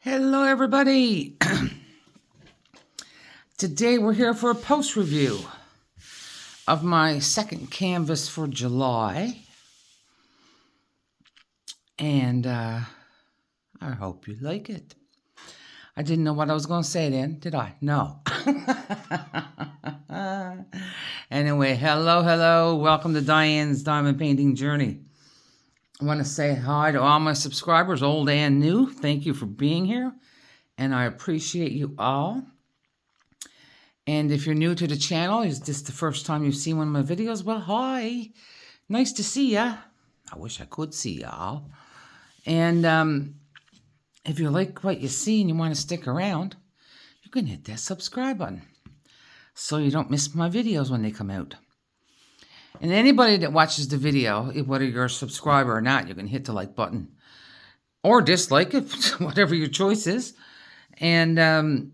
Hello, everybody. Today we're here for a post review of my second canvas for July. And I hope you like it. I didn't know what I was going to say then, did I? No. Anyway, hello. Welcome to Diane's Diamond Painting Journey. I want to say hi to all my subscribers, old and new. Thank you for being here, and I appreciate you all. And if you're new to the channel, is this the first time you've seen one of my videos? Well, hi. Nice to see ya. I wish I could see y'all. And if you like what you see and you want to stick around, you can hit that subscribe button so you don't miss my videos when they come out. And anybody that watches the video, whether you're a subscriber or not, you can hit the like button or dislike it, whatever your choice is. And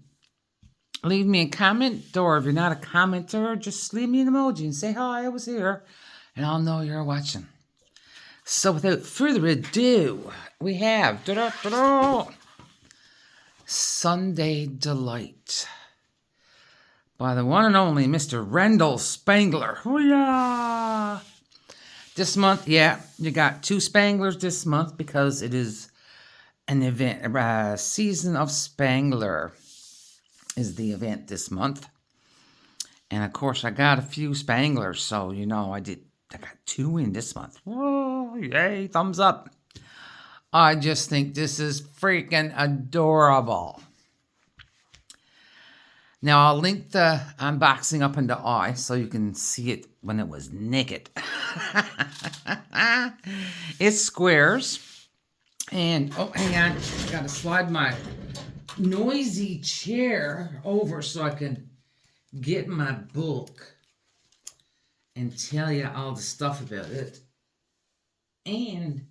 leave me a comment, or if you're not a commenter, just leave me an emoji and say, hi, I was here, and I'll know you're watching. So without further ado, we have Sundae Delight by the one and only Mr. Randal Spangler. Hoo-yah! This month, yeah, you got 2 Spanglers this month because it is an event. Season of Spangler is the event this month. And of course, I got a few Spanglers, so you know, I got 2 in this month. Whoa, yay, thumbs up. I just think this is freaking adorable. Now, I'll link the unboxing up in the eye so you can see it when it was naked. It's squares. And, oh, hang on. I got to slide my noisy chair over so I can get my book and tell you all the stuff about it. And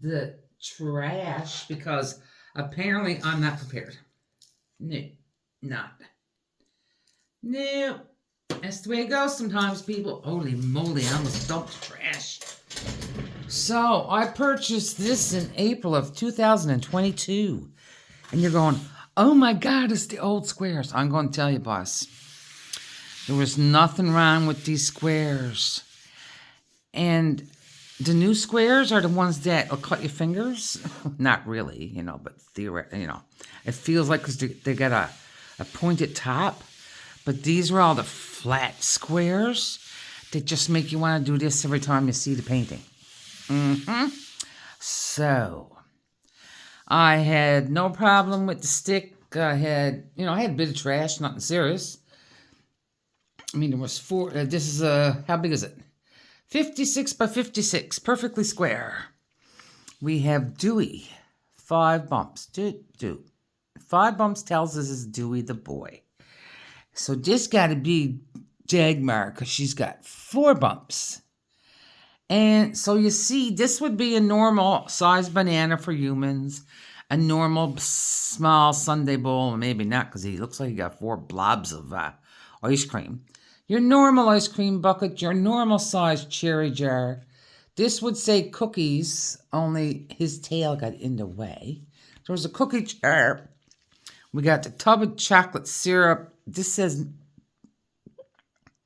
the trash, because apparently I'm not prepared. No, not. No, that's the way it goes sometimes, people. Holy moly, I almost dumped trash. So, I purchased this in April of 2022. And you're going, oh my God, it's the old squares. I'm going to tell you, boss. There was nothing wrong with these squares. And the new squares are the ones that will cut your fingers. Not really, you know, but theoretically, you know. It feels like because they got a pointed top. But these are all the flat squares that just make you want to do this every time you see the painting. So, I had no problem with the stick. I had a bit of trash, nothing serious. I mean, there was 4. This is how big is it? 56 by 56, perfectly square. We have Dewey, 5 bumps. 5 bumps tells us it's Dewey the boy. So this got to be Dagmar because she's got 4 bumps. And so you see, this would be a normal size banana for humans. A normal small sundae bowl, maybe not because he looks like he got 4 blobs of ice cream. Your normal ice cream bucket, your normal size cherry jar. This would say cookies, only his tail got in the way. There was a cookie jar. We got the tub of chocolate syrup. This says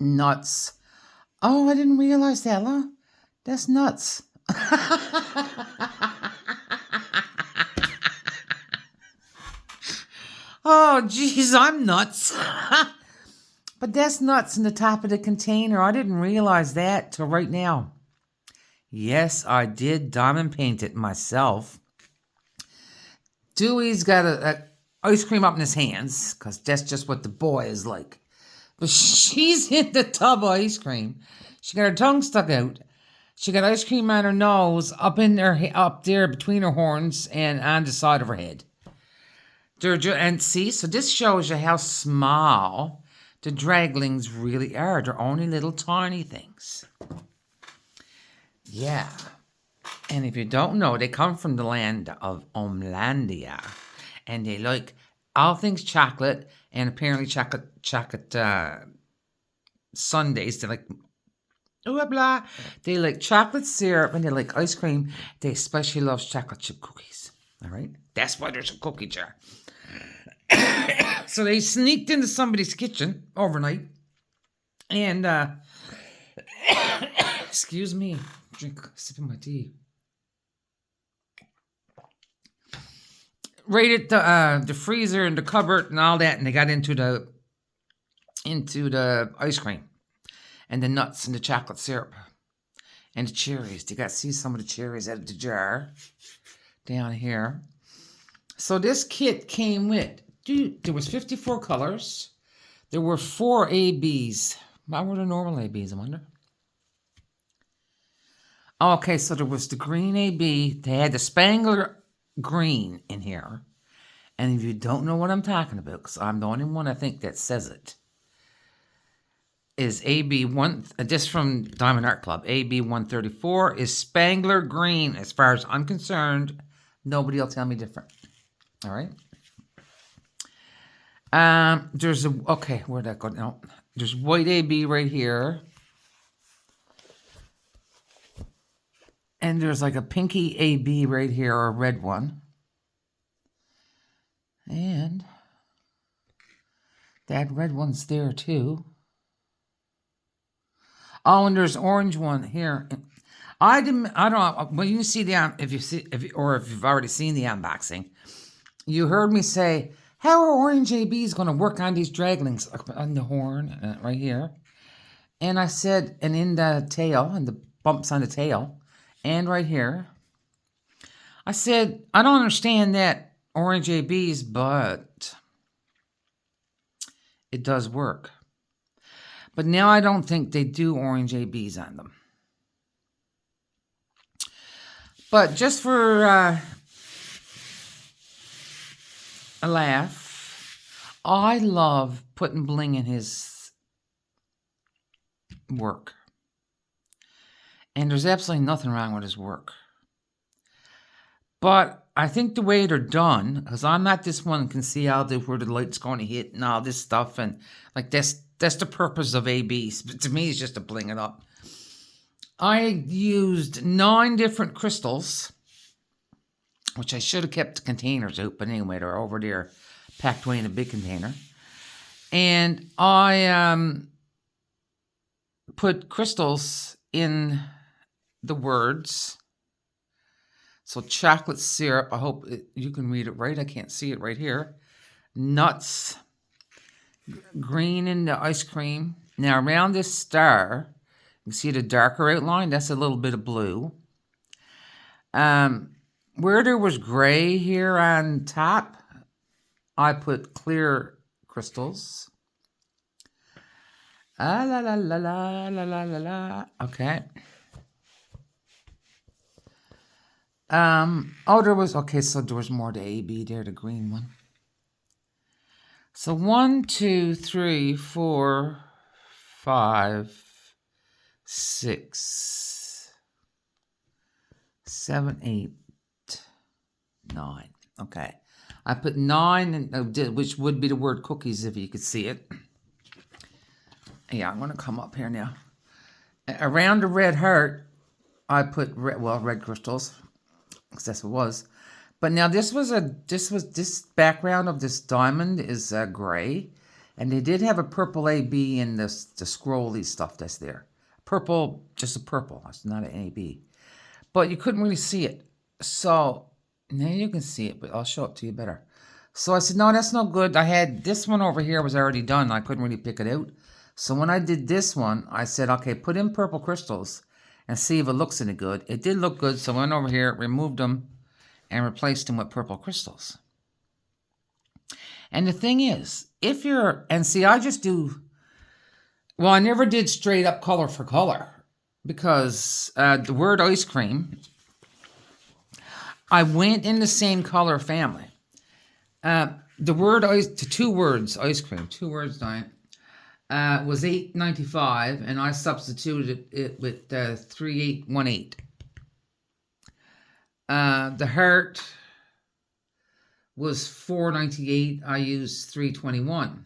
nuts. Oh, I didn't realize that, huh? That's nuts. Oh, geez, I'm nuts. But that's nuts in the top of the container. I didn't realize that till right now. Yes, I did diamond paint it myself. Dewey's got a ice cream up in his hands, because that's just what the boy is like. But she's in the tub of ice cream. She got her tongue stuck out. She got ice cream on her nose, up there between her horns, and on the side of her head. And see, so this shows you how small the draglings really are. They're only little tiny things. Yeah. And if you don't know, they come from the land of Omlandia. And they like all things chocolate, and apparently chocolate sundaes. They like blah blah. They like chocolate syrup, and they like ice cream. They especially love chocolate chip cookies. All right. That's why there's a cookie jar. So they sneaked into somebody's kitchen overnight. And, excuse me, sipping my tea. Raided the freezer and the cupboard and all that, and they got into the ice cream and the nuts and the chocolate syrup and the cherries. You got to see some of the cherries out of the jar down here. So this kit came with, there was 54 colors. There were 4 ABs. What were the normal ABs, I wonder? Okay, so there was the green AB. They had the Spangler green in here. And if you don't know what I'm talking about, because I'm the only one I think that says it, is AB1, just from Diamond Art Club, AB134 is Spangler green. As far as I'm concerned, nobody will tell me different. All right. There's a, okay, where'd that go? No, there's white AB right here. And there's like a pinky AB right here, or a red one. And that red one's there too. Oh, and there's orange one here. I don't know, when you see if you've already seen the unboxing, you heard me say, how are orange ABs going to work on these draglings on the horn right here? And I said, and in the tail, and the bumps on the tail, and right here, I said, I don't understand that orange ABs, but it does work. But now I don't think they do orange ABs on them. But just for a laugh, I love putting bling in his work. And there's absolutely nothing wrong with his work. But I think the way they're done, because I'm not this one can see where the light's going to hit and all this stuff, and like that's the purpose of ABs. But to me, it's just to bling it up. I used 9 different crystals, which I should have kept the containers out, but anyway, they're over there, packed away in a big container. And I put crystals in the words. So chocolate syrup, I hope you can read it right. I can't see it right here. Nuts, green in the ice cream. Now around this star, you can see the darker outline. That's a little bit of blue. Where there was gray here on top, I put clear crystals. La la la la la la la la. Okay. There was more to AB there, the green one. So 1, 2, 3, 4, 5, 6, 7, 8, 9. Okay. I put 9, which would be the word cookies if you could see it. Yeah, I'm going to come up here now. Around the red heart, I put red crystals, because that's what it was. But now this background of this diamond is gray, and they did have a purple AB in the scrolly stuff that's there. Purple, just a purple. It's not an AB, but you couldn't really see it. So now you can see it, but I'll show it to you better. So I said, no, that's no good. I had this one over here was already done. I couldn't really pick it out. So when I did this one, I said, okay, put in purple crystals and see if it looks any good. It did look good, so I went over here, removed them, and replaced them with purple crystals. And the thing is, I never did straight up color for color, because the word ice cream, I went in the same color family. The word two words, ice cream, 2 words, Diane, was $8.95, and I substituted it with 3818. The heart was $4.98. I used $3.21.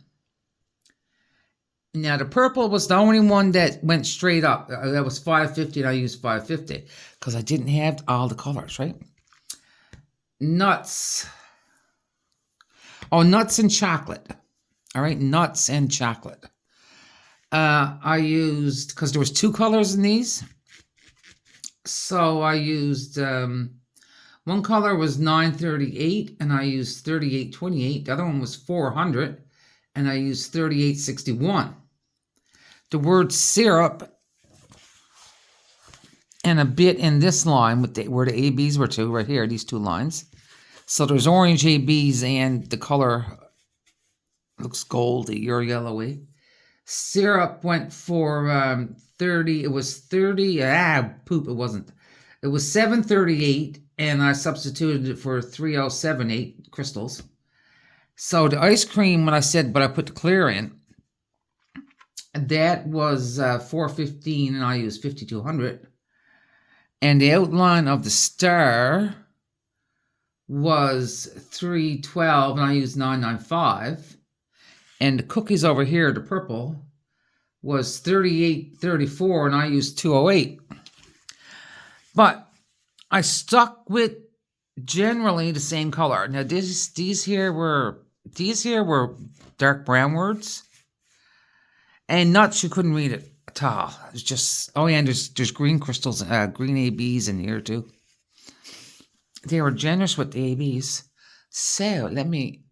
Now the purple was the only one that went straight up. That was $5.50, and I used $5.50 because I didn't have all the colors, right? nuts. Oh, nuts and chocolate. All right, nuts and chocolate. I used, because there was 2 colors in these, so I used, one color was 938, and I used 3828. The other one was 400, and I used 3861. The word syrup and a bit in this line with where the ABs were to, right here, these 2 lines. So there's orange ABs and the color looks goldy or yellowy. Syrup went for 30. It was 30. It wasn't. It was 738, and I substituted it for 3078 crystals. So the ice cream, when I said, but I put the clear in, that was 415, and I used 5200. And the outline of the star was 312, and I used 995. And the cookies over here, the purple, was 3834, and I used 208. But I stuck with generally the same color. Now these here were dark brown words, and nuts you couldn't read it at all. It's just, oh yeah, and there's green crystals, green ABs in here too. They were generous with the ABs. So let me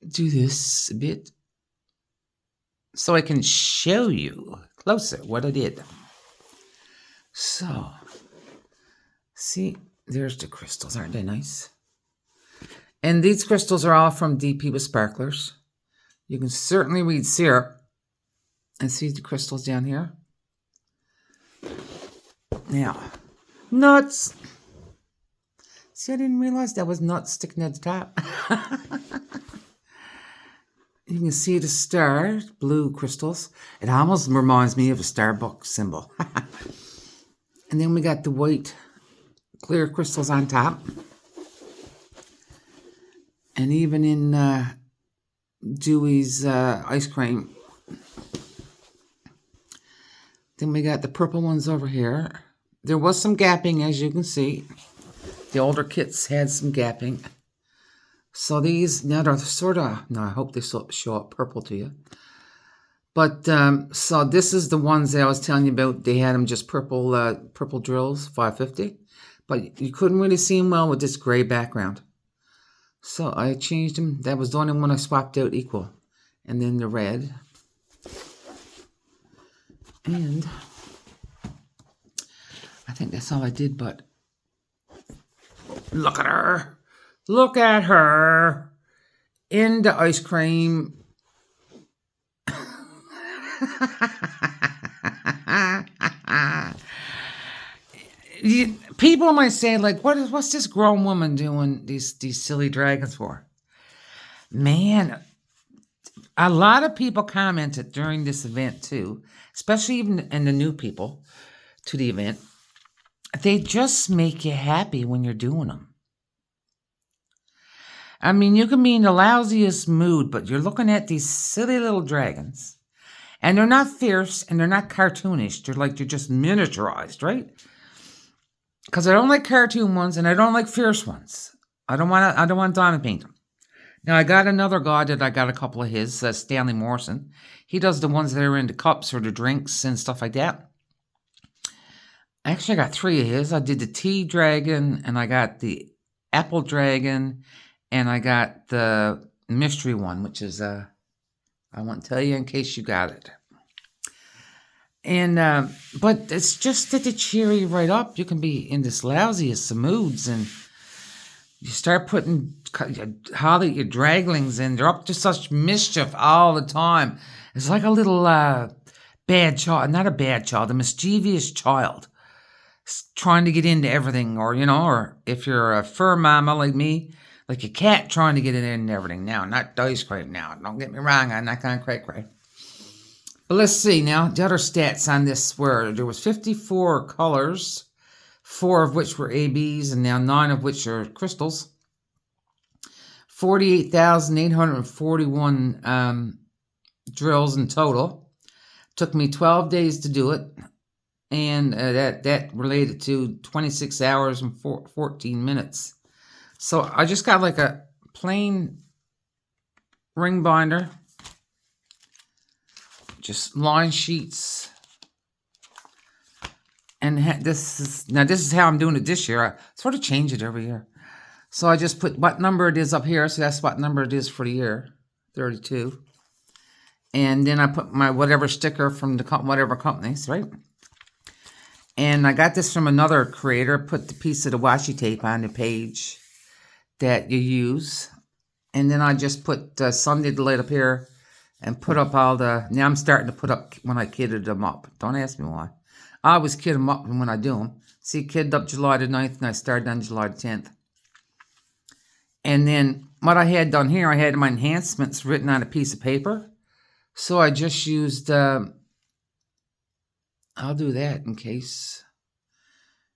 do this a bit so I can show you closer what I did. So, see, there's the crystals. Aren't they nice? And these crystals are all from DP with Sparklers. You can certainly read syrup and see the crystals down here. Now, nuts. See, I didn't realize that was nuts sticking at the top. You can see the star, blue crystals. It almost reminds me of a Starbucks symbol. And then we got the white clear crystals on top. And even in Dewey's ice cream. Then we got the purple ones over here. There was some gapping, as you can see. The older kits had some gapping. So these, now they're sort of, no, I hope they show up purple to you. But, so this is the ones that I was telling you about. They had them just purple drills, 550. But you couldn't really see them well with this gray background. So I changed them. That was the only one I swapped out equal. And then the red. And I think that's all I did, but look at her. Look at her in the ice cream. People might say, like, what's this grown woman doing these silly dragons for? Man, a lot of people commented during this event too, especially even in the new people to the event. They just make you happy when you're doing them. I mean, you can be in the lousiest mood, but you're looking at these silly little dragons. And they're not fierce, and they're not cartoonish. They're just miniaturized, right? Because I don't like cartoon ones, and I don't like fierce ones. I don't want diamond paint them. Now, I got another guy that I got a couple of his, Stanley Morrison. He does the ones that are in the cups or the drinks and stuff like that. Actually, I got 3 of his. I did the tea dragon, and I got the apple dragon, and I got the mystery one, which is, I won't tell you in case you got it. And, but it's just that they cheer you right up. You can be in this lousiest of moods, and you start putting Holly, your draglings in. They're up to such mischief all the time. It's like a little bad child, not a bad child, a mischievous child trying to get into everything, or, or if you're a fur mama like me, like a cat trying to get into everything. Now, not ice cream now. Don't get me wrong, I'm not kind of cray-cray. But let's see now, the other stats on this were, there was 54 colors, 4 of which were ABs, and now 9 of which are crystals. 48,841 drills in total. Took me 12 days to do it, and that related to 26 hours and 14 minutes. So I just got like a plain ring binder, just line sheets. And this is how I'm doing it this year. I sort of change it every year. So I just put what number it is up here. So that's what number it is for the year, 32. And then I put my whatever sticker from the whatever companies, right? And I got this from another creator. Put the piece of the washi tape on the page that you use. And then I just put Sundae delayed up here and put up all the... Now I'm starting to put up when I kidded them up. Don't ask me why. I always kid them up when I do them. See, kidded up July the 9th and I started on July the 10th. And then what I had done here, I had my enhancements written on a piece of paper. So I just used... I'll do that in case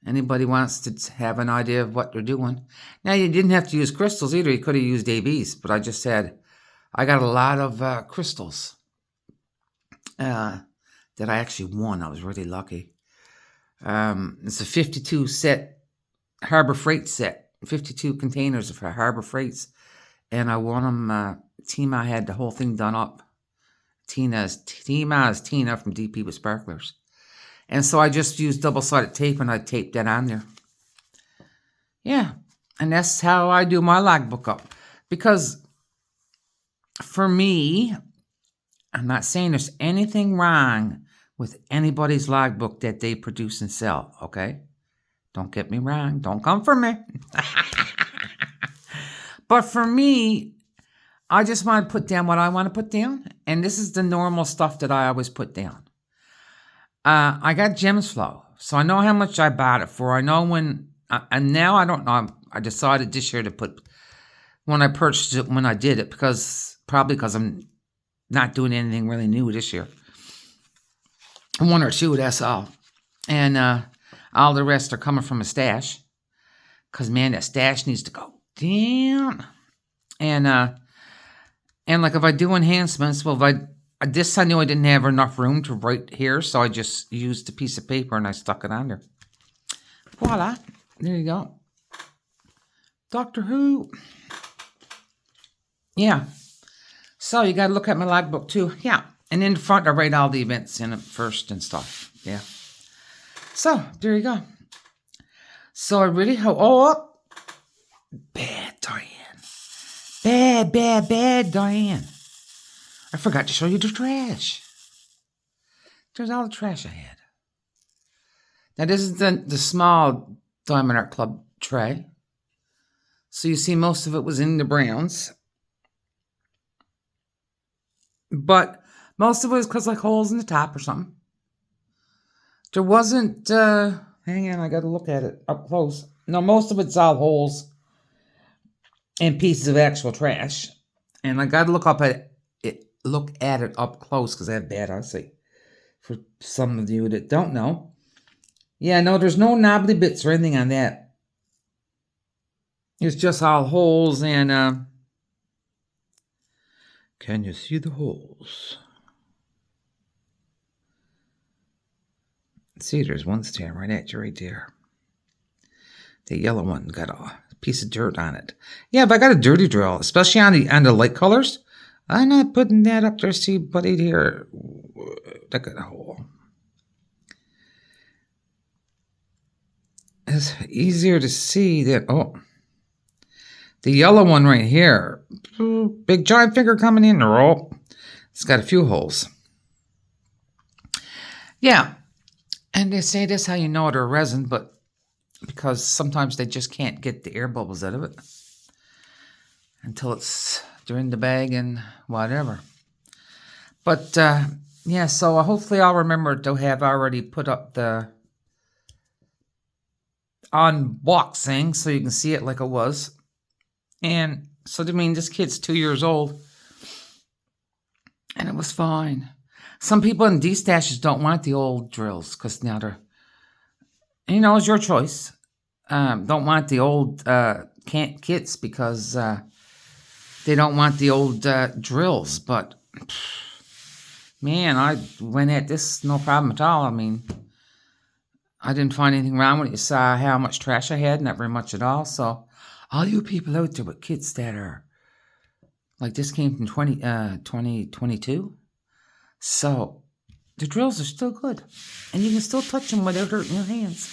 anybody wants to have an idea of what they're doing. Now, you didn't have to use crystals either. You could have used ABs, but I just said I got a lot of crystals that I actually won. I was really lucky. It's a 52 set Harbor Freight set, 52 containers of Harbor Freights, and I won them. Tima had the whole thing done up. Tina is Tina from DP with Sparklers. And so I just used double-sided tape and I taped that on there. Yeah, and that's how I do my logbook up. Because for me, I'm not saying there's anything wrong with anybody's logbook that they produce and sell, okay? Don't get me wrong. Don't come for me. But for me, I just want to put down what I want to put down. And this is the normal stuff that I always put down. I got Gems Flow, so I know how much I bought it for. I know when, and now I don't know. I decided this year to put, when I purchased it, when I did it, probably because I'm not doing anything really new this year. One or two, that's all. And all the rest are coming from a stash. Because, man, that stash needs to go down. And like if I do enhancements, well, if this I knew I didn't have enough room to write here, so I just used a piece of paper and I stuck it on there. Voila. There you go. Doctor Who. Yeah. So you got to look at my logbook too. Yeah. And in the front, I write all the events in it first and stuff. Yeah. So there you go. So I really hope... Oh, bad Diane. Bad Diane. I forgot to show you the trash. There's all the trash I had. Now, this is the small Diamond Art Club tray. So you see most of it was in the browns. But most of it was because like holes in the top or something. There wasn't... hang on, I got to look at it up close. No, most of it's all holes and pieces of actual trash. And I got to look at it up close because I have bad eyesight. For some of you that don't know. Yeah, no, there's no knobbly bits or anything on that. It's just all holes and... Can you see the holes? See, there's one staring right at you right there. The yellow one got a piece of dirt on it. Yeah, but I got a dirty drill, especially on the light colors. I'm not putting that up there. See, buddy, here. Look at the hole. It's easier to see that. Oh, the yellow one right here. Big giant finger coming in there. Oh, it's got a few holes. Yeah. And they say this how you know they're resin, but because sometimes they just can't get the air bubbles out of it until they're in the bag and whatever. But yeah, so hopefully I'll remember to have already put up the unboxing so you can see it like it was. And so, I mean, this kid's 2 years old and it was fine. Some people in D-stashes don't want the old drills because now they're, it's your choice. Don't want the old kits because they don't want the old drills. But, man, I went at this no problem at all. I mean, I didn't find anything wrong with it. You saw how much trash I had, not very much at all. So, All you people out there with kids that are, like this came from 2022. So the drills are still good. And you can still touch them without hurting your hands.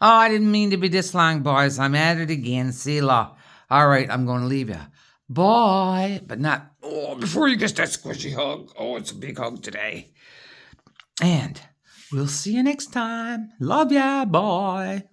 Oh, I didn't mean to be this long, boys. I'm at it again. See you law. All right, I'm going to leave you. Bye. But not, before you get that squishy hug. Oh, it's a big hug today. And we'll see you next time. Love ya. Bye.